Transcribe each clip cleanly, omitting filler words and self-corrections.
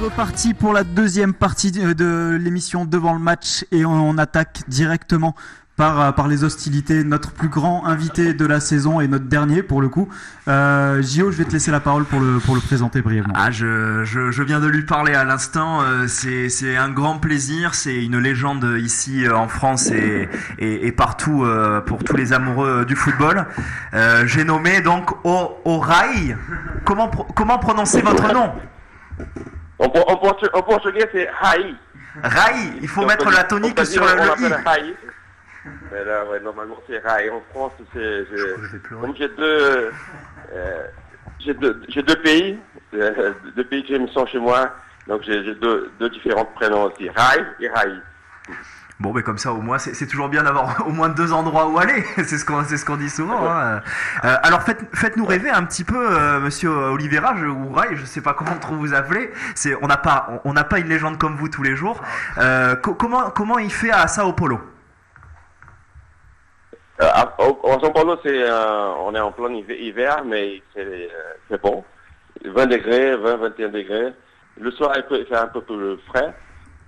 reparti pour la deuxième partie de l'émission Devant le match et on attaque directement par les hostilités. Notre plus grand invité de la saison et notre dernier pour le coup. Gio, je vais te laisser la parole pour le présenter brièvement. Je viens de lui parler à l'instant. C'est un grand plaisir. C'est une légende ici en France et partout pour tous les amoureux du football. J'ai nommé donc Orai. Comment prononcer votre nom? En portugais, c'est Rai. Rai. Il faut mettre la tonique sur le i. Rai. Mais là, ouais, normalement, c'est Rai. En France, comme j'ai deux pays, deux pays que j'aime sont chez moi, donc j'ai deux différents prénoms aussi, Rai et Rai. Bon, mais comme ça, au moins, c'est toujours bien d'avoir au moins deux endroits où aller. C'est ce qu'on dit souvent. Hein. Alors, faites-nous rêver un petit peu, Monsieur Oliveira, ou Rai, je sais pas comment trop vous appeler. On n'a pas une légende comme vous tous les jours. Comment il fait à Sao Paulo? En São Paulo, on est en plein hiver, mais c'est bon. 20 degrés, 21 degrés. Le soir, il fait un peu plus frais.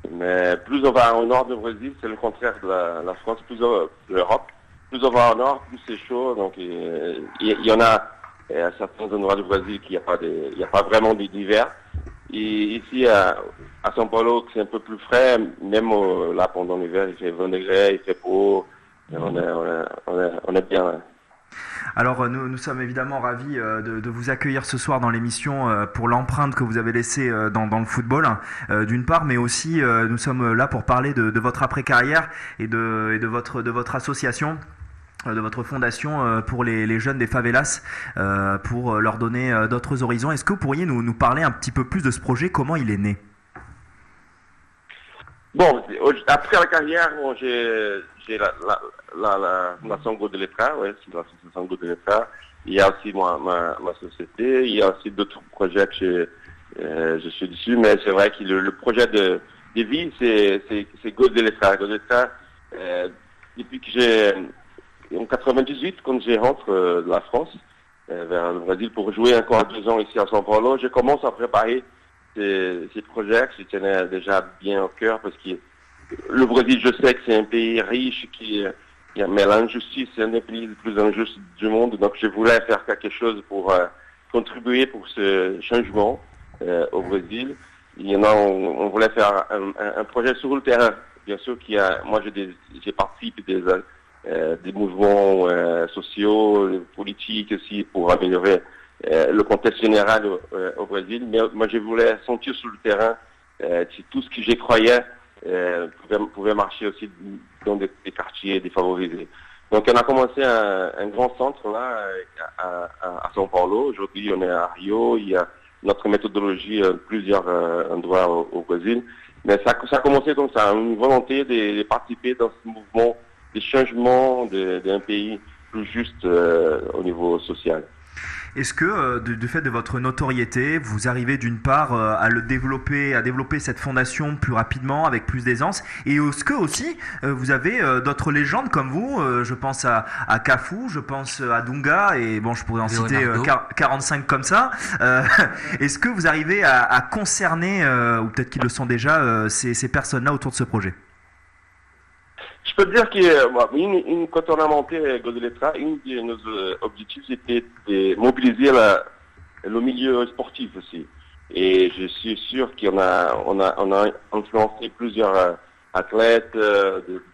Mais plus on va au nord du Brésil, c'est le contraire de la France, plus de l'Europe. Plus on va au nord, plus c'est chaud. Donc il y en a à certains endroits du Brésil qu'il n'y a pas vraiment d'hiver. Et ici à São Paulo, c'est un peu plus frais. Même là pendant l'hiver, il fait 20 degrés, il fait beau. On est bien. Ouais. Alors nous sommes évidemment ravis de vous accueillir ce soir dans l'émission pour l'empreinte que vous avez laissée dans le football d'une part, mais aussi nous sommes là pour parler de votre après-carrière et de votre association, de votre fondation pour les jeunes des favelas, pour leur donner d'autres horizons. Est-ce que vous pourriez nous parler un petit peu plus de ce projet, comment il est né? Bon, après la carrière, bon, j'ai la Sango de l'État, ouais, c'est l'association Sango de l'État. Il y a aussi ma société, il y a aussi d'autres projets que je suis dessus, mais c'est vrai que le projet de vie, c'est Go de l'État. Go de l'État, depuis que en 98, quand je rentre de la France, vers le Brésil pour jouer encore 2 ans ici à São Paulo, je commence à préparer ces projets que je tenais déjà bien au cœur parce que le Brésil, je sais que c'est un pays riche mais l'injustice, c'est un des pays les plus injustes du monde. Donc, je voulais faire quelque chose pour contribuer pour ce changement au Brésil. On voulait faire un projet sur le terrain. Bien sûr moi, j'ai participé des mouvements sociaux, politiques aussi pour améliorer le contexte général au Brésil, mais moi je voulais sentir sur le terrain si tout ce que j'y croyais pouvait marcher aussi dans des quartiers défavorisés. Donc on a commencé un grand centre là à São Paulo. Aujourd'hui on est à Rio, il y a notre méthodologie plusieurs endroits au Brésil. Mais ça a commencé donc ça, une volonté de participer dans ce mouvement de changement d'un pays plus juste au niveau social. Est-ce que du fait de votre notoriété, vous arrivez d'une part à développer cette fondation plus rapidement, avec plus d'aisance, et est-ce que aussi vous avez d'autres légendes comme vous, je pense à Cafu, je pense à Dunga, et bon je pourrais en citer 45 comme ça. Est-ce que vous arrivez à concerner, ou peut-être qu'ils le sont déjà, ces personnes-là autour de ce projet? Je peux dire que quand on a monté Go de l'État, un de nos objectifs c'était de mobiliser le milieu sportif aussi. Et je suis sûr qu'on a influencé plusieurs athlètes,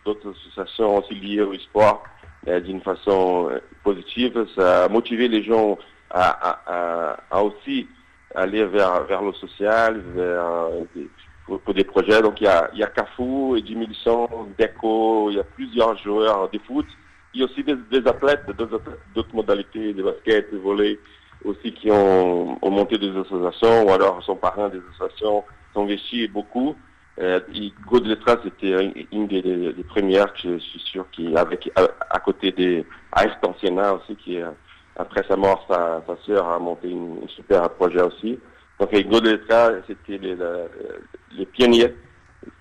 d'autres associations aussi liées au sport d'une façon positive. Ça a motivé les gens à aussi aller vers le social, pour des projets. Donc il y a Cafu, Eddy Milson, Deco, il y a plusieurs joueurs de foot. Il y a aussi des athlètes d'autres modalités, de basket, de volley, aussi qui ont monté des associations, ou alors sont parrains des associations, sont investis beaucoup. Go de l'État, c'était une des premières que je suis sûr avec à côté des Ayrton Senna aussi, qui après sa mort, sa sœur a monté un super projet aussi. Donc, Go de l'État, c'était les pionniers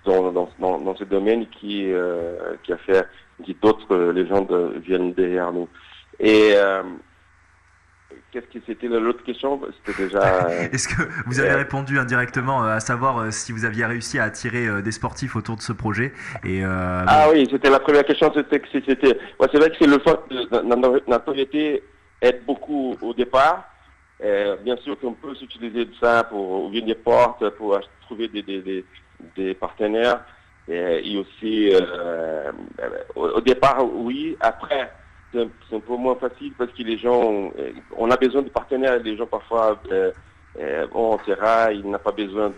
dans ce domaine qui a fait que d'autres légendes viennent derrière nous. Et qu'est-ce que c'était l'autre question? C'était déjà. Est-ce que vous avez répondu indirectement à savoir si vous aviez réussi à attirer des sportifs autour de ce projet Oui, c'était la première question. C'était que c'était. Ouais, c'est vrai que c'est le fait de la notoriété aide beaucoup au départ. Bien sûr qu'on peut s'utiliser de ça pour ouvrir des portes, pour trouver des partenaires. Et aussi, au départ, oui. Après, c'est un peu moins facile parce que les gens, on a besoin de partenaires. Les gens parfois, on dira, il n'a pas besoin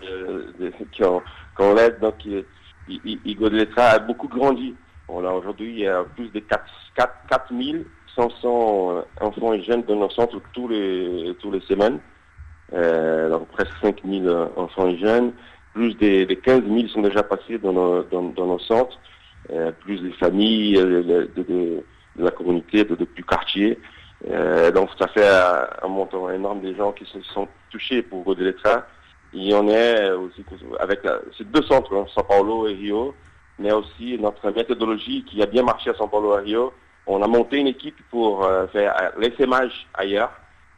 qu'on l'aide. Donc, Igo de l'Etra a beaucoup grandi. Aujourd'hui, il y a plus de 4500 enfants et jeunes dans nos centres tous les semaines. Donc presque 5000 enfants et jeunes. Plus des 15 000 sont déjà passés dans nos centres. Plus les familles de la communauté, du quartier. Donc ça fait un montant énorme des gens qui se sont touchés pour Igo de l'Etra. Il y en a aussi avec ces deux centres, São Paulo et Rio, mais aussi notre méthodologie qui a bien marché à São Paulo et Rio. On a monté une équipe pour faire l'essaimage ailleurs.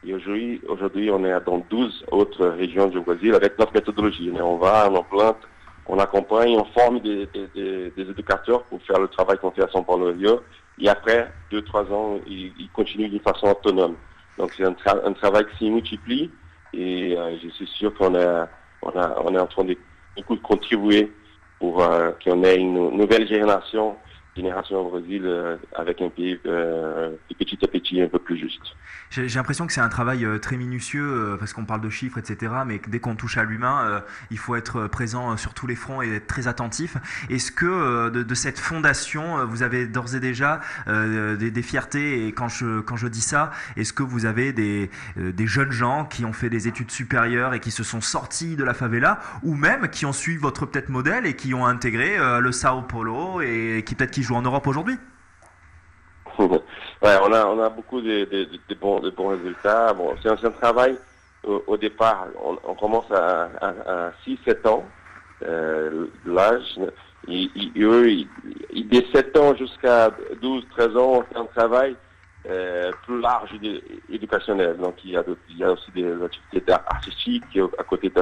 Et aujourd'hui, on est dans 12 autres régions du Brésil avec notre méthodologie. On va, on plante, on accompagne, on forme des éducateurs pour faire le travail qu'on fait à São Paulo et Rio. Et après 2-3 ans, ils continuent d'une façon autonome. Donc c'est un travail qui se multiplie. Et je suis sûr qu'on est en train de beaucoup contribuer pour qu'on ait une nouvelle génération au Brésil avec un pays petit à petit un peu plus juste. J'ai l'impression que c'est un travail très minutieux parce qu'on parle de chiffres, etc. Mais dès qu'on touche à l'humain, il faut être présent sur tous les fronts et être très attentif. Est-ce que de cette fondation, vous avez d'ores et déjà des fiertés? Et quand je dis ça, est-ce que vous avez des jeunes gens qui ont fait des études supérieures et qui se sont sortis de la favela, ou même qui ont suivi votre peut-être modèle et qui ont intégré le Sao Paulo et qui peut-être qui jouent en Europe aujourd'hui? Ouais, on a beaucoup de bons résultats. Bon, c'est un travail au départ. On commence à 6-7 ans l'âge. Des 7 ans jusqu'à 12-13 ans, on fait un travail plus large éducationnel. Donc il y a aussi des activités artistiques à côté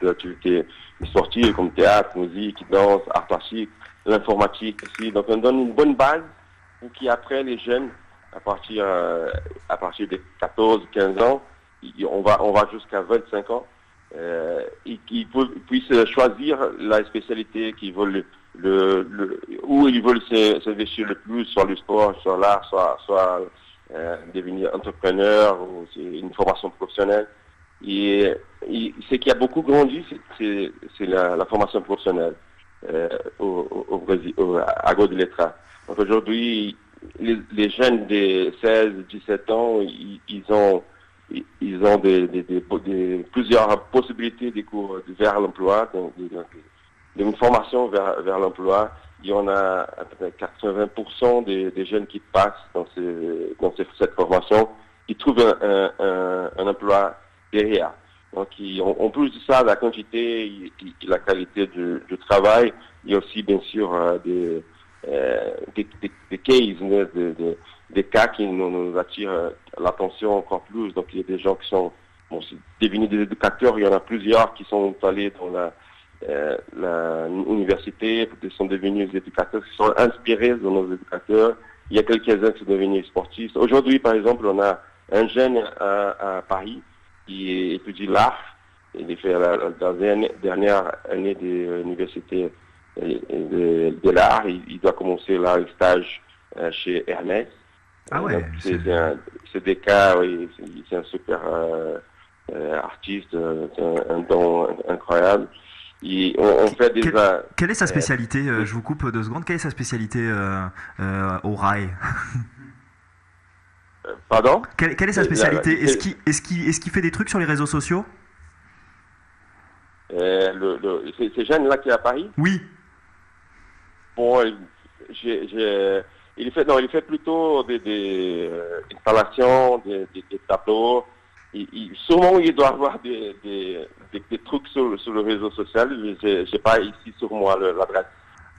des activités sportives comme théâtre, musique, danse, art plastique, l'informatique aussi. Donc on donne une bonne base pour qu'après les jeunes, à partir de 14-15 ans, on va jusqu'à 25 ans, ils puissent choisir la spécialité qu'ils veulent, où ils veulent s'investir le plus, soit le sport, soit l'art, soit devenir entrepreneur, ou c'est une formation professionnelle. Et ce qui a beaucoup grandi, c'est la formation professionnelle au Brésil, à Igo de l'Etra. Donc aujourd'hui, les jeunes de 16-17 ans, ils ont plusieurs possibilités de cours vers l'emploi, d'une formation vers l'emploi. Il y en a 80% des jeunes qui passent dans cette formation, qui trouvent un emploi derrière. Donc, en plus de ça, la quantité et la qualité du travail, il y a aussi bien sûr des cases, des cas qui nous attirent l'attention encore plus. Donc il y a des gens qui sont devenus des éducateurs, il y en a plusieurs qui sont allés dans l'université, qui sont devenus des éducateurs, qui sont inspirés de nos éducateurs. Il y a quelques-uns qui sont devenus sportifs. Aujourd'hui, par exemple, on a un jeune à Paris qui étudie l'art. Il fait la dernière année de l'université de l'art. Il doit commencer là un stage chez Hermès. Ah ouais. C'est des cas, oui, c'est un super artiste, c'est un don incroyable. On fait quelle est sa spécialité? Je vous coupe 2 secondes. Quelle est sa spécialité au rail? Pardon? Quelle est sa spécialité? Est-ce qu'il fait des trucs sur les réseaux sociaux? Ces jeunes-là qui est à Paris? Oui. Bon, il fait plutôt des installations, des tableaux. Souvent, il doit avoir des trucs sur le réseau social. J'ai pas ici sur moi l'adresse.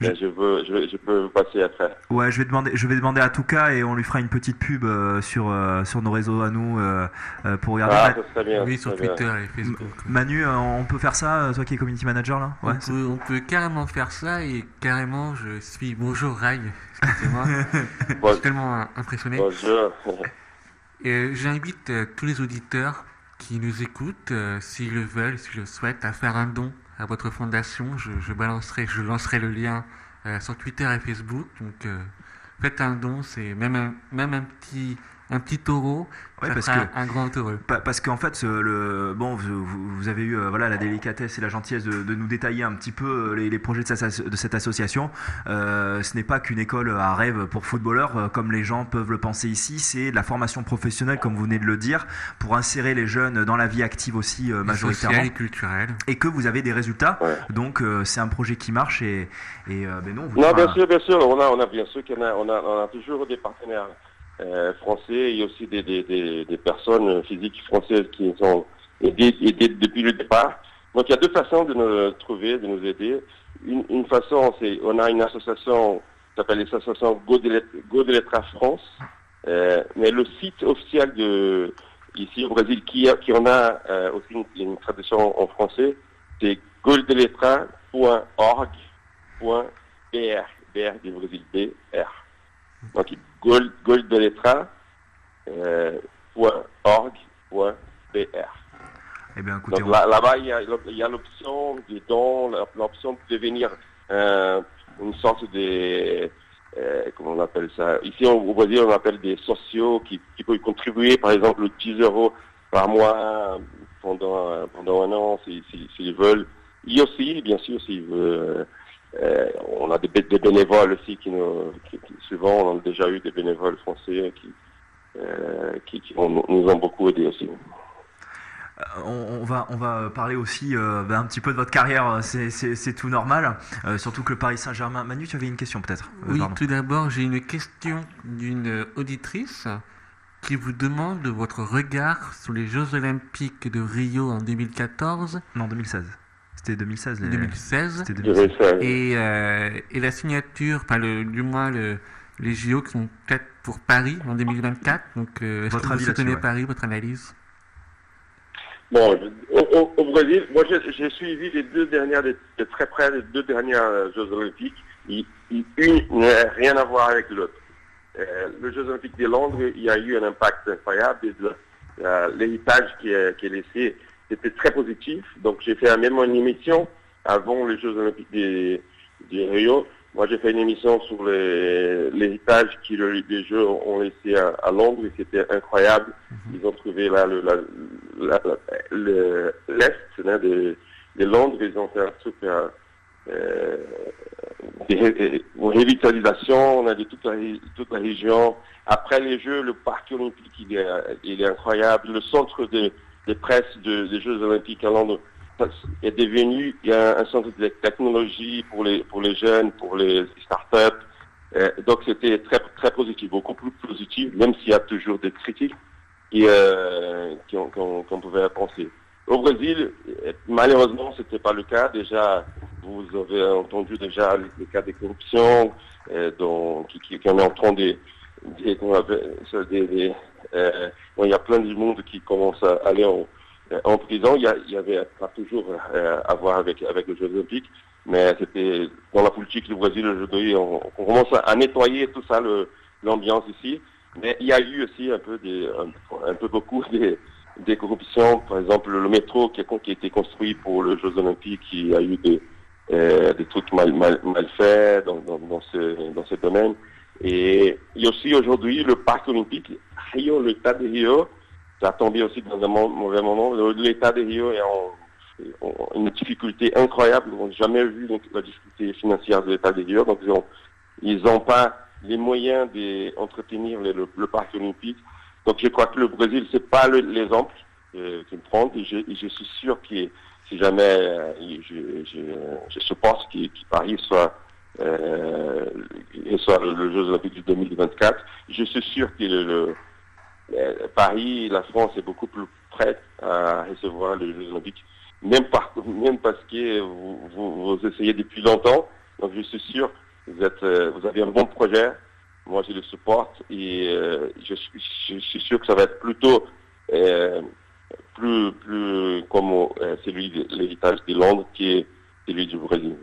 Mais je peux vous passer après. Ouais, je vais demander à Touka et on lui fera une petite pub sur nos réseaux à nous pour regarder. Ah, ça serait bien. Oui, sur Twitter et Facebook. Manu, on peut faire ça, toi qui es community manager là? Ouais. On peut carrément faire ça et carrément je suis... Bonjour Rai, excusez-moi. Je suis tellement impressionné. Bonjour. Et j'invite tous les auditeurs qui nous écoutent, s'ils le veulent, s'ils le souhaitent, à faire un don à votre fondation. Je lancerai le lien sur Twitter et Facebook. Donc faites un don, c'est même un petit taureau, Ouais, ça parce fera que- un grand heureux. Parce qu'en fait, vous avez eu la délicatesse et la gentillesse de nous détailler un petit peu les projets de cette association. Ce n'est pas qu'une école à rêve pour footballeurs, comme les gens peuvent le penser ici. C'est de la formation professionnelle, comme vous venez de le dire, pour insérer les jeunes dans la vie active aussi majoritairement. Social et culturel. Et que vous avez des résultats. Ouais. Donc c'est un projet qui marche et non, vous Non, fera- bien sûr, on a bien sûr on a toujours des partenaires français et aussi des personnes physiques françaises qui sont aidées depuis le départ. Donc il y a deux façons de nous trouver, de nous aider. Une façon, c'est on a une association qui s'appelle l'association Go de Letra France, mais le site officiel de ici au Brésil qui en a aussi une traduction en français, c'est goldeletra.org.br, BR du Brésil, BR. Donc goldeletra.org.br. Eh bien, écoutez, Donc là-bas, il y a l'option des dons, l'option de devenir une sorte de... comment on appelle ça? Ici, au Brésil, on appelle des sociaux qui peuvent contribuer, par exemple, 10 euros par mois pendant un an, s'ils veulent. Et aussi, bien sûr, s'ils veulent... on a des bénévoles aussi qui souvent, on a déjà eu des bénévoles français qui nous ont beaucoup aidés aussi. on va parler aussi un petit peu de votre carrière, c'est tout normal, surtout que le Paris Saint-Germain... Manu, tu avais une question peut-être? Oui, Pardon. tout d'abord, j'ai une question d'une auditrice qui vous demande votre regard sur les Jeux Olympiques de Rio en 2014, Non, 2016. C'était 2016. 2016, C'était Je 2016. vais faire- et la signature, enfin du moins les JO qui sont peut-être pour Paris en 2024. Donc, est-ce Votre que avis vous soutenez là-dessus, ouais. Paris, votre analyse? Bon, au Brésil, moi j'ai suivi de très près les deux dernières Jeux Olympiques. Une n'a rien à voir avec l'autre. Les Jeux Olympiques de Londres, il y a eu un impact incroyable. L'héritage qui est laissé, c'était très positif. Donc j'ai fait même une émission avant les Jeux Olympiques de Rio. Moi j'ai fait une émission sur l'héritage que les Jeux ont laissé à Londres et c'était incroyable. Ils ont trouvé là l'Est de Londres, ils ont fait un truc une revitalisation, on a dit toute la région. Après les Jeux, le parc olympique il est incroyable. Le centre de presse des Jeux Olympiques à Londres est devenu un centre de technologie pour les jeunes, pour les startups. Donc c'était très très positif, beaucoup plus positif, même s'il y a toujours des critiques qu'on pouvait penser. Au Brésil, malheureusement, c'était pas le cas. Déjà, vous avez entendu déjà les cas de corruption, qui en est en train il y a plein de monde qui commence à aller en prison. Il y avait pas toujours à voir avec les Jeux Olympiques, mais c'était dans la politique du Brésil aujourd'hui, on commence à nettoyer tout ça, l'ambiance ici. Mais il y a eu aussi un peu beaucoup des corruptions. Par exemple, le métro qui a été construit pour les Jeux Olympiques, il y a eu des trucs mal faits dans ce domaine. Et aussi aujourd'hui, le parc olympique, Rio, l'État de Rio, ça a tombé aussi dans un mauvais moment. L'État de Rio est en une difficulté incroyable. On n'a jamais vu la difficulté financière de l'État de Rio. Donc ils ont pas les moyens d'entretenir le parc olympique. Donc je crois que le Brésil, c'est pas l'exemple qu'il prend. Et je suis sûr que si jamais je suppose que Paris soit le Jeux Olympiques du 2024, je suis sûr que Paris, la France est beaucoup plus prête à recevoir les Jeux Olympiques, même parce que vous essayez depuis longtemps. Donc je suis sûr que vous avez un bon projet. Moi, je le supporte et je suis sûr que ça va être plutôt plus comme celui de l'héritage de Londres qui est celui du Brésil.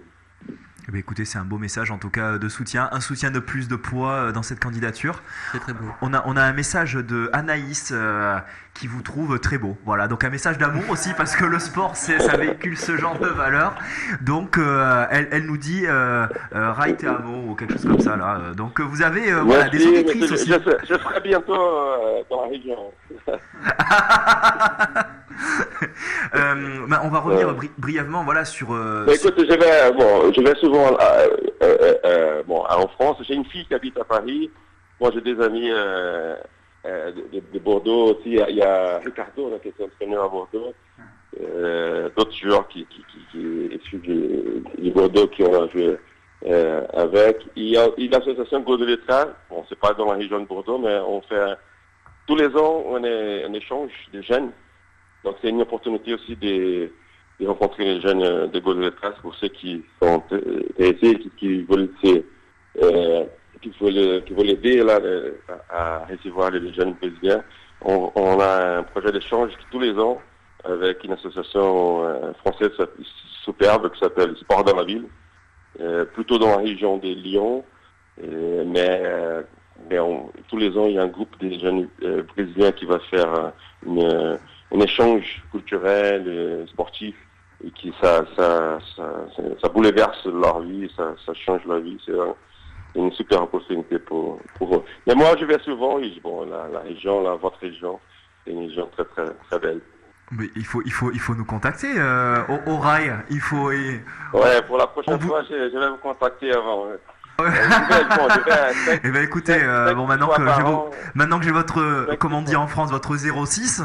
Eh bien, écoutez, c'est un beau message en tout cas de soutien, un soutien de plus de poids dans cette candidature. C'est très beau. On a un message de Anaïs qui vous trouve très beau. Voilà, donc un message d'amour aussi parce que le sport, ça véhicule ce genre de valeurs. Donc elle nous dit Rai te amo ou quelque chose comme ça là. Donc vous avez voilà, des auditrices aussi. Je serai bientôt dans la région. On va revenir brièvement voilà sur. Écoute, je vais souvent en France. J'ai une fille qui habite à Paris. Moi, j'ai des amis de Bordeaux aussi. Il y a Ricardo là, qui est entraîneur à Bordeaux. D'autres joueurs qui issus du Bordeaux qui ont joué avec. Il y a l'association Godelettra. Bon, c'est pas dans la région de Bordeaux, mais on fait tous les ans on échange des jeunes. Donc c'est une opportunité aussi de rencontrer les jeunes de Godelettra pour ceux qui sont intéressés et qui veulent aider là à recevoir les jeunes brésiliens. On a un projet d'échange tous les ans avec une association française superbe qui s'appelle Sport dans la ville, plutôt dans la région de Lyon, mais tous les ans il y a un groupe de jeunes brésiliens qui va faire un échange culturel, sportif, et qui ça bouleverse leur vie, ça change leur vie. C'est une super opportunité pour eux. Mais moi, je vais souvent, la région, votre région, c'est une région très, très, très belle. Mais il faut nous contacter au rail. Ouais, pour la prochaine fois, je vais vous contacter avant. Ouais. Eh ben écoutez, maintenant que j'ai votre, comment on dit en France, votre 06,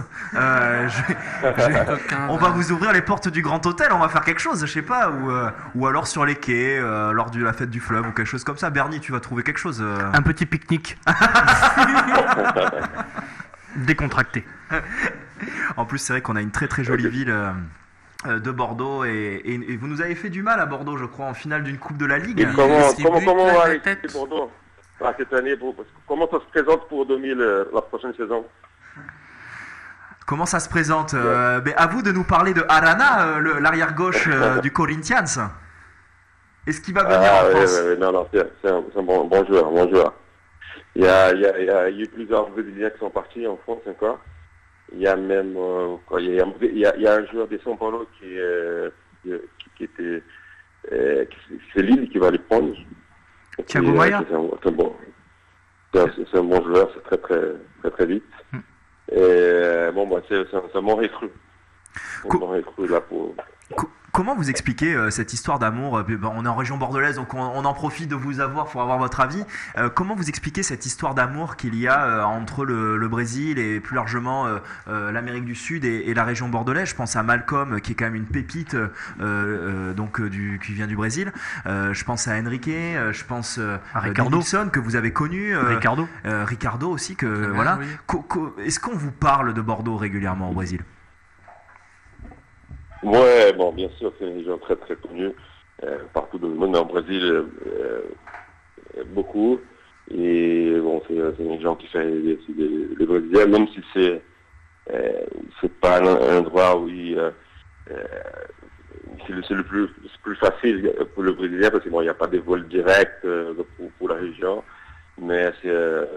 on va vous ouvrir les portes du Grand Hôtel. On va faire quelque chose, je sais pas, ou alors sur les quais, lors de la fête du fleuve ou quelque chose comme ça. Bernie, tu vas trouver quelque chose. Un petit pique-nique. Décontracté. En plus, c'est vrai qu'on a une très très jolie ville. De Bordeaux et vous nous avez fait du mal à Bordeaux, je crois, en finale d'une Coupe de la Ligue. Comment on va avec Bordeaux cette année, comment ça se présente pour la prochaine saison? Comment ça se présente à vous de nous parler de Arana, l'arrière-gauche du Corinthians. Est-ce qu'il va venir en France? Non, c'est un bon joueur. Il y a eu plusieurs Brésiliens qui sont partis en France encore. Il y a même il y a un joueur de São Paulo qui était c'est Lille qui va les prendre. Thiago Maia. C'est un bon joueur, c'est très très très très vite. Et c'est un bon recrue. Comment vous expliquez cette histoire d'amour? On est en région bordelaise, donc on en profite de vous avoir pour avoir votre avis. Comment vous expliquez cette histoire d'amour qu'il y a entre le Brésil et plus largement l'Amérique du Sud et la région bordelaise? Je pense à Malcolm, qui est quand même une pépite qui vient du Brésil. Je pense à Henrique, je pense à Ricardo, Nilsson, que vous avez connu. Ricardo aussi, voilà. Oui. Est-ce qu'on vous parle de Bordeaux régulièrement au Brésil? Ouais, bien sûr, c'est une région très très connue partout dans le monde, mais en Brésil beaucoup. Et c'est une région qui fait les Brésiliens, même si c'est pas un endroit où c'est le plus facile pour le Brésilien parce qu'il n'y a pas de vol direct pour la région, mais c'est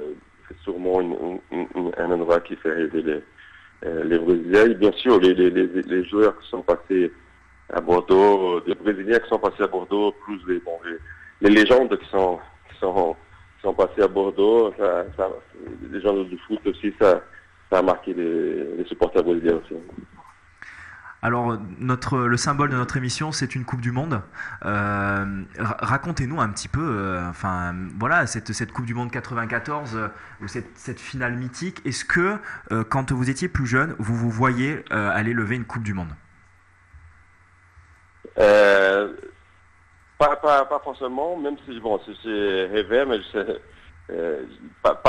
sûrement un endroit qui fait rêver les Brésiliens. Et bien sûr, les joueurs qui sont passés à Bordeaux, des Brésiliens qui sont passés à Bordeaux, plus les légendes qui sont passées à Bordeaux, les gens du foot aussi, ça a marqué les supporters brésiliens aussi. Alors, le symbole de notre émission, c'est une Coupe du Monde. Racontez-nous un petit peu, cette Coupe du Monde 94, ou cette finale mythique. Est-ce que, quand vous étiez plus jeune, vous voyez aller lever une Coupe du Monde? Pas forcément, même si j'ai rêvé, mais pas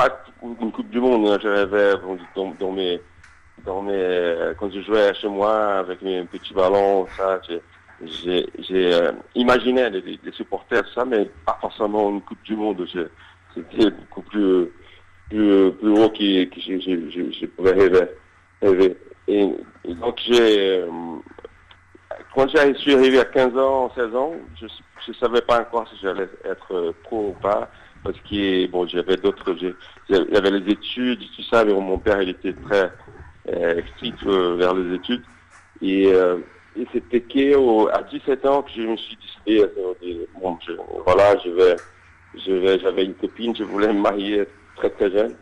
une Coupe du Monde. Je rêvais quand je jouais chez moi avec mes petits ballons, j'ai imaginé les supporters ça, mais pas forcément une Coupe du Monde. C'était beaucoup plus haut que je pouvais rêver. Et donc quand je suis arrivé à 15 ans, 16 ans, je savais pas encore si j'allais être pro ou pas, parce que bon, j'avais d'autres, il y avait les études, tout ça, mais mon père il était très strict vers les études, et c'était qu'à 17 ans que je me suis décidé, bon, j'avais une copine, je voulais me marier très très jeune.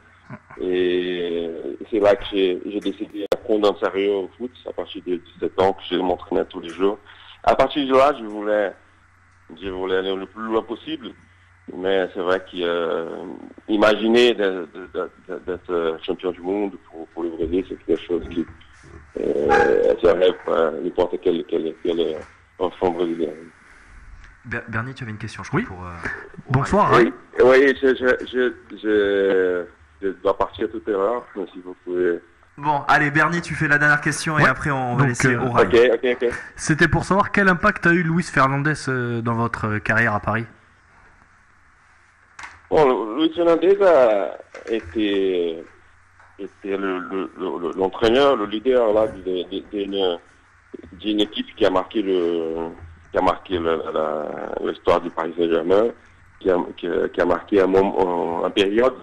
Et c'est là que j'ai décidé de prendre en sérieux au foot, à partir de 17 ans que je m'entraînais tous les jours. À partir de là, je voulais aller le plus loin possible, mais c'est vrai qu'imaginer d'être champion du monde pour le Brésil, c'est quelque chose qui c'est un rêve pour n'importe quel enfant brésilien. Bernie, tu avais une question, je crois, Oui. pour... Bonsoir, Oui, Ray. je dois partir tout à l'heure, mais si vous pouvez... Bon, allez, Bernie, tu fais la dernière question et Ouais. après on va Donc, laisser Auraï. Ok. C'était pour savoir quel impact a eu Luis Fernandez dans votre carrière à Paris. Bon, Luis Fernandez a été l'entraîneur, le leader là d'une équipe qui a marqué l'histoire du Paris Saint-Germain, qui a marqué un période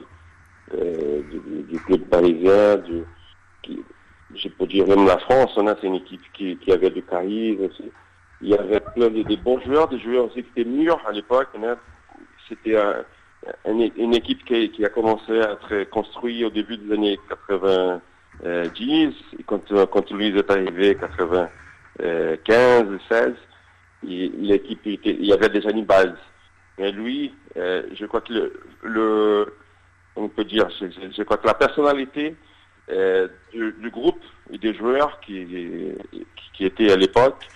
du club parisien, je peux dire même la France. C'est une équipe qui avait du charisme aussi. Il y avait plein de bons joueurs, des joueurs aussi qui étaient mûrs à l'époque. C'était une équipe qui a commencé à être construite au début des années 90. Quand Luis est arrivé, 95, 16, l'équipe il y avait déjà une base. Mais lui, je crois que on peut dire, je crois que la personnalité du groupe et des joueurs qui étaient à l'époque,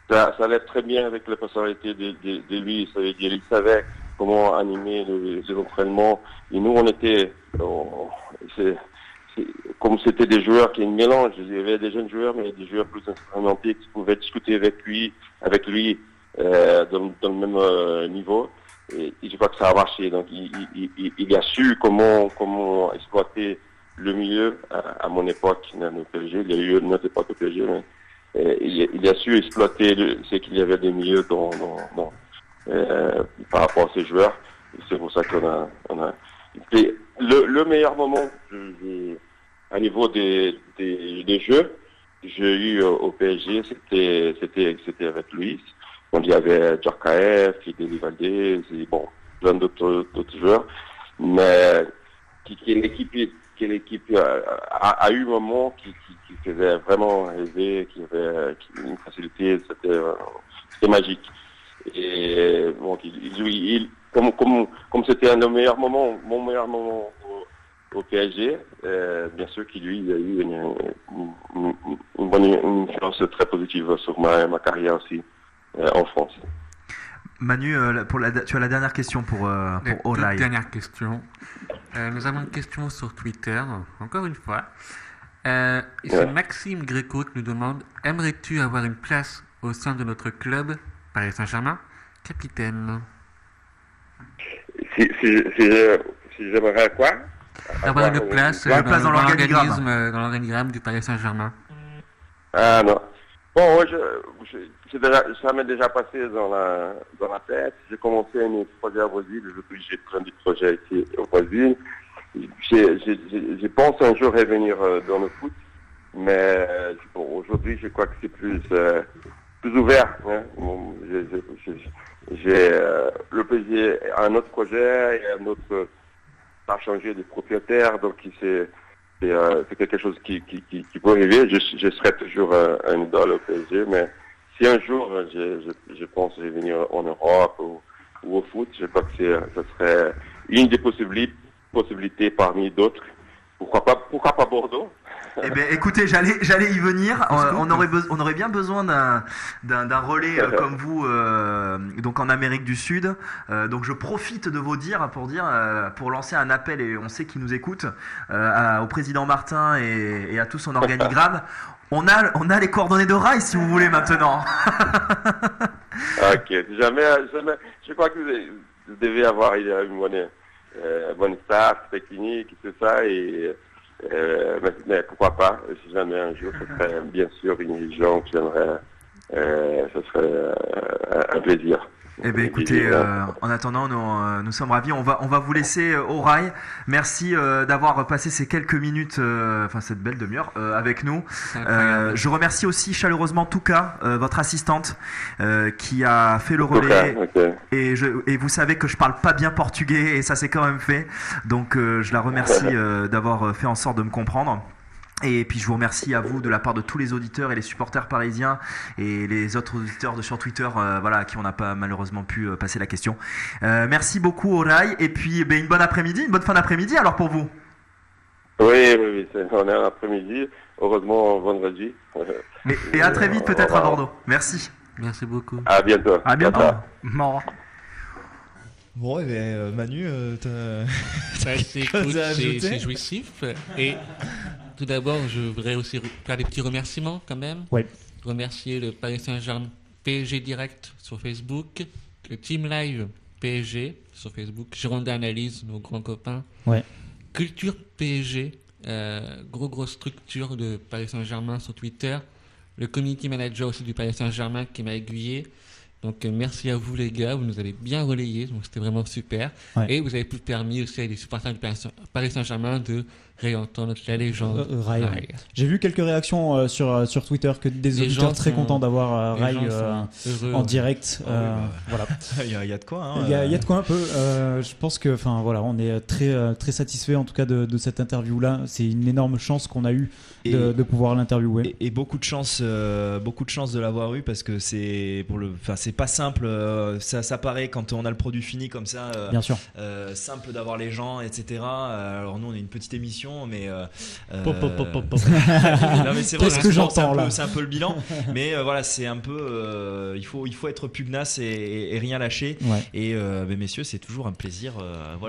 ça allait très bien avec la personnalité de lui. Ça veut dire, il savait comment animer les entraînements. Et nous, comme c'était des joueurs qui ont un mélange, il y avait des jeunes joueurs, mais des joueurs plus expérimentés qui pouvaient discuter avec lui dans le même niveau. Et je crois que ça a marché. Donc, il a su comment exploiter le milieu à mon époque, au PSG. Il y a eu notre époque au PSG, mais il a su exploiter ce qu'il y avait des milieux par rapport à ces joueurs. Et c'est pour ça qu'on a le meilleur moment à niveau des jeux que j'ai eu au PSG, c'était avec Luis. Donc, il y avait Djorkaeff, Fidel Valdez, et bon, plein d'autres joueurs. Mais quelle équipe a eu un moment qui faisait vraiment rêver, qui avait une facilité, c'était magique. Et bon, comme c'était mon meilleur moment au PSG, bien sûr qu'il lui a eu une bonne influence très positive sur ma carrière aussi en France. Manu, tu as la dernière question pour Auraï. Dernière question. Nous avons une question sur Twitter, encore une fois. C'est Maxime Gréco qui nous demande: aimerais-tu avoir une place au sein de notre club Paris Saint-Germain, capitaine? Si j'aimerais quoi? Avoir une place dans l'organigramme du Paris Saint-Germain. Ah non. Bon, ça m'est déjà passé dans la tête. J'ai commencé un projet au Brésil, depuis j'ai plein de projets ici au Brésil. Je pense un jour revenir dans le foot, mais bon, aujourd'hui je crois que c'est plus ouvert. Hein. Bon, le PSG a un autre projet, et un autre a changé de propriétaire, donc c'est quelque chose qui peut arriver. Je serai toujours un idole au PSG, mais si un jour je pense revenir en Europe ou au foot, je crois que ce serait une des possibilités parmi d'autres. Pourquoi pas Bordeaux? Eh Eh ben, écoutez, j'allais y venir. On aurait bien besoin d'un relais comme vous, donc en Amérique du Sud. Donc je profite de vos dires pour lancer un appel, et on sait qui nous écoute, au président Martin et à tout son organigramme. On a les coordonnées de Rai si vous voulez maintenant. Ok, jamais, je crois que vous devez avoir une bonne staff, technique, tout ça, mais pourquoi pas, si jamais un jour, ce serait bien sûr une région que j'aimerais, ce serait un plaisir. Eh bien écoutez, en attendant, nous sommes ravis. On va vous laisser au rail. Merci d'avoir passé ces quelques minutes, cette belle demi-heure avec nous. Je remercie aussi chaleureusement Touka, votre assistante, qui a fait le relais. Okay. Et vous savez que je parle pas bien portugais, et ça s'est quand même fait. Donc je la remercie d'avoir fait en sorte de me comprendre. Et puis je vous remercie à vous de la part de tous les auditeurs et les supporters parisiens et les autres auditeurs sur Twitter, à qui on n'a pas malheureusement pu passer la question. Merci beaucoup au Rai, et puis une bonne fin d'après-midi alors pour vous. Oui, on est en après-midi, heureusement vendredi. Et à très vite peut-être à Bordeaux. Merci. Merci beaucoup. À bientôt. À bientôt. Au Bon, Manu, c'est jouissif. Et tout d'abord, je voudrais aussi faire des petits remerciements quand même. Ouais. Remercier le Paris Saint-Germain PSG Direct sur Facebook, le Team Live PSG sur Facebook, Girondin Analyse, nos grands copains. Ouais. Culture PSG, grosse structure de Paris Saint-Germain sur Twitter. Le community manager aussi du Paris Saint-Germain qui m'a aiguillé. Donc merci à vous les gars, vous nous avez bien relayés, donc c'était vraiment super. Ouais. Et vous avez permis aussi à des supporters du Paris Saint-Germain de réentendre la légende Rai. Rai. J'ai vu quelques réactions sur Twitter, que des auditeurs très contents d'avoir Rai en direct. Voilà. il y a de quoi. Il y a de quoi un peu. Je pense que, on est très satisfait en tout cas de cette interview-là. C'est une énorme chance qu'on a eu de pouvoir l'interviewer. Et beaucoup de chance de l'avoir eu, parce que c'est pas simple. Ça paraît quand on a le produit fini comme ça. Bien sûr. Simple d'avoir les gens, etc. Alors nous on est une petite émission, mais Pop. non, mais c'est vrai, Qu'est-ce que j'entends là ? C'est un peu le bilan, mais c'est un peu il faut être pugnace et rien lâcher. Ouais. Et messieurs, c'est toujours un plaisir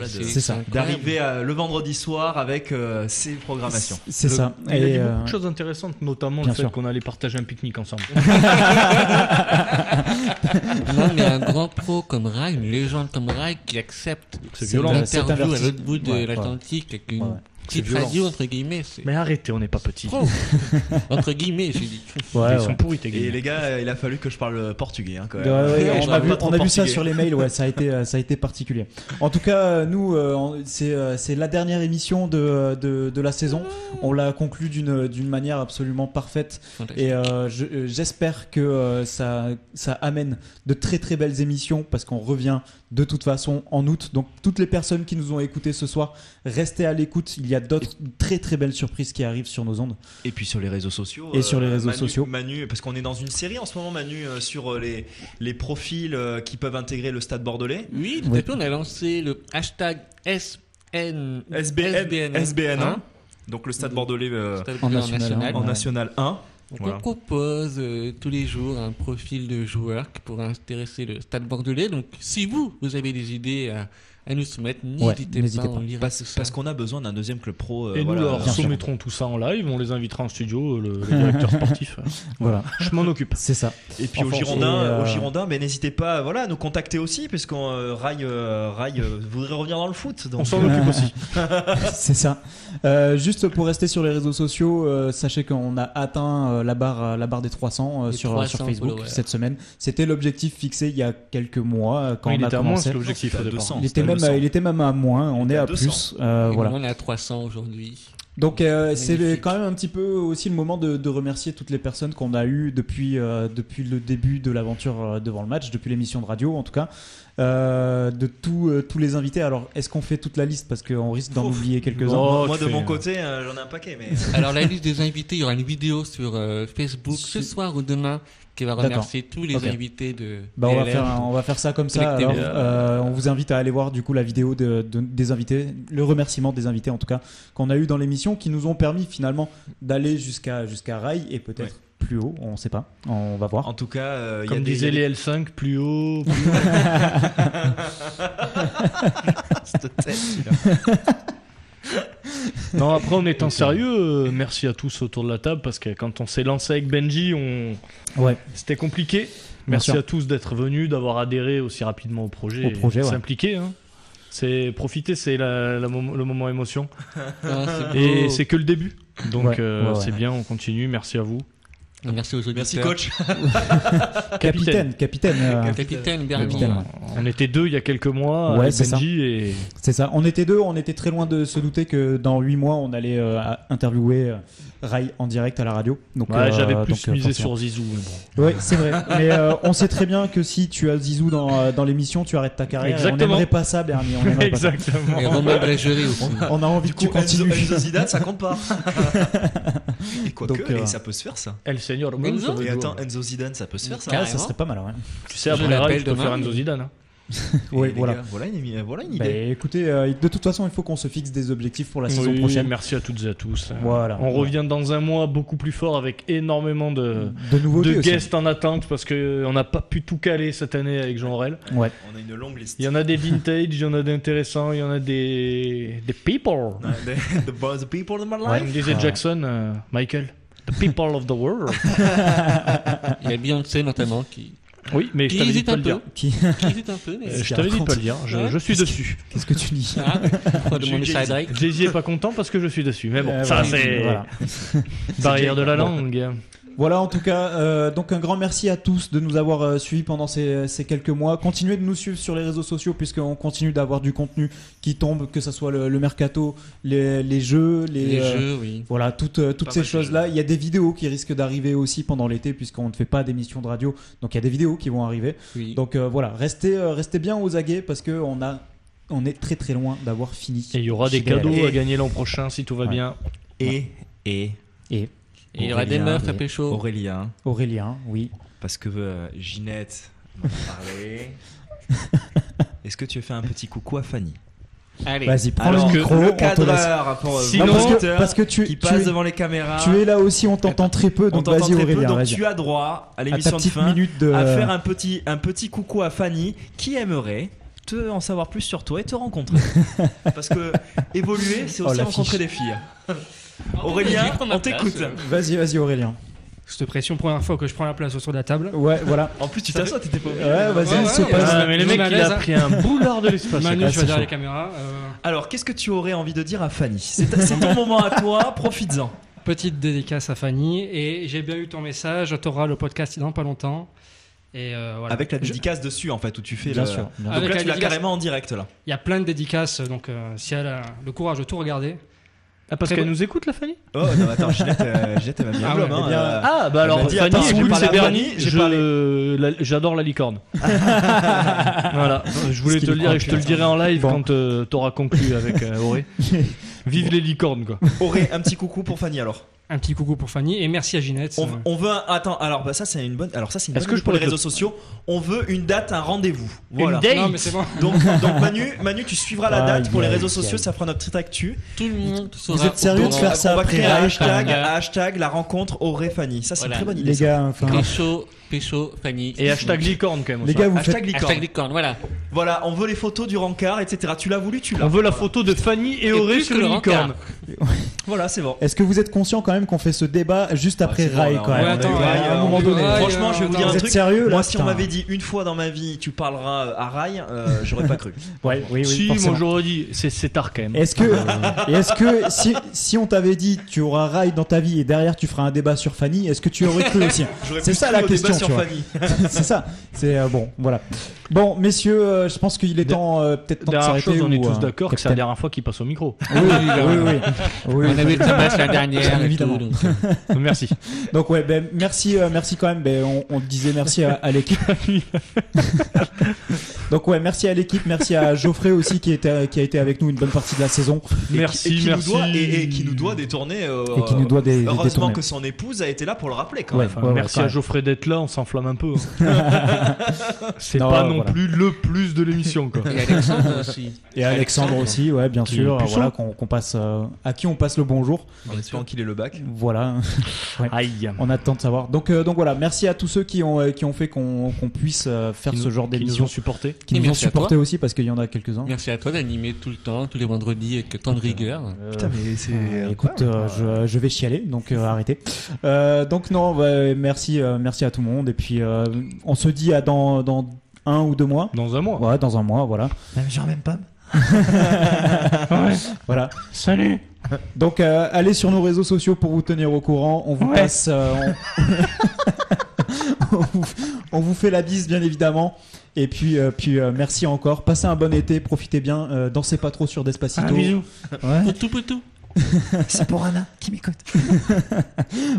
c'est ça. d'arriver le vendredi soir avec ces programmations. C'est ça. Il y a dit beaucoup de choses intéressantes, notamment le fait qu'on allait partager un pique-nique ensemble. Non, mais un grand pro comme Rai, une légende comme Rai qui accepte l'interview à l'autre bout de l'Atlantique avec une petite radio entre guillemets. Mais arrêtez, on n'est pas petits. Entre guillemets, j'ai dit. Ils sont pourris tes gars. Et les gars, il a fallu que je parle portugais quand même. On a vu ça sur les mails, ça a été particulier. En tout cas, nous, c'est la dernière émission de la saison. On l'a conclue d'une manière absolument parfaite. Fantastique. Et j'espère que ça amène de très très belles émissions, parce qu'on revient de toute façon en août. Donc toutes les personnes qui nous ont écoutés ce soir, restez à l'écoute. Il y a d'autres très très belles surprises qui arrivent sur nos ondes. Et puis sur les réseaux sociaux. Et sur les réseaux sociaux. Manu, parce qu'on est dans une série en ce moment, Manu, sur les profils qui peuvent intégrer le Stade Bordelais. Oui, tout à fait. On a lancé le hashtag SBN1. Donc le Stade Bordelais en National 1. Donc on propose tous les jours un profil de joueur qui pourra intéresser le Stade Bordelais. Donc si vous avez des idées à nous soumettre, n'hésitez pas. On lira tout ça. Parce qu'on a besoin d'un deuxième club pro. Et nous leur soumettrons tout ça en live, on les invitera en studio, le directeur sportif. Voilà. Je m'en occupe. C'est ça. Et puis aux Girondins, n'hésitez pas à nous contacter aussi, puisqu'on Rai voudrait revenir dans le foot. Donc, on s'en occupe aussi. C'est ça. Juste pour rester sur les réseaux sociaux, sachez qu'on a atteint la barre des 300 sur Facebook cette semaine. C'était l'objectif fixé il y a quelques mois quand on a commencé. L'objectif au départ. Il était même à moins, on est à 200. Plus. Voilà. On est à 300 aujourd'hui. Donc c'est quand même un petit peu aussi le moment de remercier toutes les personnes qu'on a eues depuis le début de l'aventure devant le match, depuis l'émission de radio en tout cas. de tous les invités. Alors, est-ce qu'on fait toute la liste parce qu'on risque d'en oublier quelques-uns? Moi de mon côté, j'en ai un paquet. Mais... Alors la liste des invités, il y aura une vidéo sur Facebook ce soir ou demain qui va remercier tous les invités de on va faire ça comme ça. Alors, on vous invite à aller voir du coup la vidéo des invités, le remerciement des invités en tout cas qu'on a eu dans l'émission, qui nous ont permis finalement d'aller jusqu'à Rai et peut-être plus haut, on sait pas, on va voir. En tout cas, comme disaient les L5, plus haut. Cette tête, celui-là. Non, après en étant sérieux, merci à tous autour de la table, parce que quand on s'est lancé avec Benji, c'était compliqué. Merci à tous d'être venus, d'avoir adhéré aussi rapidement au projet, s'impliquer. Hein. C'est profiter, c'est le moment émotion. Et c'est que le début. Donc c'est bien, on continue. Merci à vous. Merci aux auditeurs. Merci coach. Capitaine Bernie. On était 2 il y a quelques mois avec Benji et... C'est ça, on était 2, on était très loin de se douter que dans 8 mois on allait interviewer Rai en direct à la radio. Donc, j'avais plus misé sur Zizou. Bon. Oui, c'est vrai. Mais on sait très bien que si tu as Zizou dans l'émission, tu arrêtes ta carrière. Exactement. On n'aimerait pas ça, Bernie. Exactement. Et Romain Brégerie aussi. On a envie que tu continues. Enzo Zidane, ça compte pas. Et quoique, et ça peut se faire ça. El Senior. Et attends, Enzo Zidane, ça peut se faire ça. Ah, ça serait pas mal, ouais. Tu sais, après Rai, tu peux faire Enzo Zidane. Oui, voilà. Gars, voilà une idée. Écoutez, de toute façon, il faut qu'on se fixe des objectifs pour la saison prochaine. Merci à toutes et à tous. Voilà. On revient dans un mois beaucoup plus fort avec énormément de guests en attente, parce qu'on n'a pas pu tout caler cette année avec Jean Aurel. Ouais. On a une longue liste. Il y en a des vintage, il y en a d'intéressants, il y en a des people. The people of my life. Comme disait Jackson, Michael. The people of the world. Il y a Beyoncé notamment qui... Oui, mais je t'avais dit de pas le dire. Qui hésite un peu. Mais... Je t'avais dit de pas le dire. Je suis dessus. Qu'est-ce que tu dis? Jay-Z est pas content parce que je suis dessus. Mais bon, ça c'est barrière de la langue. Voilà, en tout cas, donc un grand merci à tous de nous avoir suivis pendant ces quelques mois. Continuez de nous suivre sur les réseaux sociaux, puisqu'on continue d'avoir du contenu qui tombe, que ce soit le mercato, les jeux, oui. Voilà, toutes ces choses-là. Il y a des vidéos qui risquent d'arriver aussi pendant l'été, puisqu'on ne fait pas d'émissions de radio. Donc il y a des vidéos qui vont arriver. Oui. Donc voilà, restez bien aux aguets, parce qu'on est très très loin d'avoir fini. Et il y aura des cadeaux à gagner l'an prochain si tout va bien. Et il y aura des meufs à pécho. Aurélien, oui. Parce que Ginette m'en a parlé. Est-ce que tu veux faire un petit coucou à Fanny? Allez. Vas-y, prends le micro. Le cadreur pour parce que tu passe devant les caméras. Tu es là aussi, on t'entend très peu, donc vas-y Aurélien. Donc tu as droit à l'émission de fin à faire un petit coucou à Fanny qui aimerait en savoir plus sur toi et te rencontrer. Parce que évoluer, c'est aussi rencontrer des filles. Aurélien, on t'écoute. Vas-y Aurélien. Cette pression, première fois que je prends la place autour de la table. Ouais, voilà. En plus, tu t'assois, t'étais pas obligé. Ouais, vas-y, c'est pas. Mais le mec, il a pris un boulard de l'espace. Manu, je vais derrière les caméras. Alors, qu'est-ce que tu aurais envie de dire à Fanny? C'est ton moment à toi, profites-en. Petite dédicace à Fanny. Et j'ai bien eu ton message. Tu auras le podcast dans pas longtemps. Et voilà. Avec la dédicace dessus, en fait, où tu fais bien sûr. Donc là, tu l'as carrément en direct, là. Il y a plein de dédicaces. Donc, si elle a le courage de tout regarder. Ah, parce qu'elle nous écoute, la Fanny? Oh non, attends, Ginette elle va bien. Bah alors, Fanny, écoute, c'est Bernie, j'adore la licorne. Voilà, je voulais te le dire et je te le dirai en live quand t'auras conclu avec Auré. Vive les licornes, quoi. Auré, un petit coucou pour Fanny alors. Un petit coucou pour Fanny et merci à Ginette. On veut attends, alors ça c'est une bonne pour les réseaux sociaux. On veut une date, un rendez-vous. Voilà. Une date. Non mais c'est bon. Donc Manu, tu suivras la date pour les réseaux sociaux, ça fera notre petite actu. Tout le monde saura. Vous êtes sérieux de faire ça? On va créer un hashtag la rencontre Auré Fanny. Ça c'est une très bonne idée. Les gars, Pécho, Fanny. Et hashtag licorne quand même. Les gars, vous hashtag faites hashtag licorne, voilà. Voilà, on veut les photos du rencard, etc. Tu l'as voulu, tu l'as. On veut la photo de Fanny et Auré sur le licorne. Voilà, c'est bon. Est-ce que vous êtes conscient quand même qu'on fait ce débat juste après Rai quand même? À un moment donné. Franchement, je vais vous dire un truc. Sérieux, moi, si on m'avait dit une fois dans ma vie, tu parleras à Rai, j'aurais pas cru. Oui, si, forcément. moi j'aurais dit, c'est tard quand même. Est-ce que si on t'avait dit tu auras Rai dans ta vie et derrière tu feras un débat sur Fanny, est-ce que tu aurais cru aussi? C'est ça la question, tu vois. C'est ça. C'est bon, voilà. Bon, messieurs, je pense qu'il est temps peut-être temps de s'arrêter. On est tous d'accord que c'est la dernière fois qu'il passe au micro. Oui. On avait le tabac la dernière, évidemment. Merci. Donc ouais, merci quand même. On disait merci à l'équipe. Donc ouais, merci à l'équipe, merci à Geoffrey aussi qui a été avec nous une bonne partie de la saison. Merci. Qui nous doit détourner. Et qui nous doit heureusement détourner. que son épouse a été là pour le rappeler quand Ouais, même. Merci à Geoffrey d'être là, on s'enflamme un peu. C'est Non, pas non voilà. plus le plus de l'émission, quoi. Et Alexandre aussi. Et Alexandre aussi, ouais, bien Qui sûr. est puceau. Voilà, qu'on passe, à qui on passe le bonjour. En espérant qu'il ait le bac. Voilà. Ouais. Aïe. On attend de savoir. Donc voilà, merci à tous ceux qui ont fait qu'on puisse faire ce genre Qui nous d'émission. ont supportés. Qui Et nous ont merci à supporté toi. aussi parce qu'il y en a quelques-uns. Merci à toi d'animer tout le temps, tous les vendredis avec tant de rigueur. Putain, mais c'est. Écoute, je vais chialer, donc arrêtez. Donc non, merci à tout le monde. Et puis on se dit à dans 1 ou 2 mois. Dans un mois. Ouais, dans un mois, voilà. Même genre même pas. Ouais. Voilà. Salut. Donc allez sur nos réseaux sociaux pour vous tenir au courant. On vous passe. On vous fait la bise, bien évidemment. Et puis merci encore. Passez un bon été, profitez bien. Dansez pas trop sur Despacito. Un bisou. Ouais. Poutou. C'est pour Anna qui m'écoute.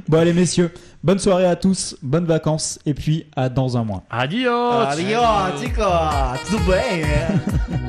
Bon allez messieurs, bonne soirée à tous, bonnes vacances et puis à dans un mois. Adios. Adiós, chicos. Tudo bem?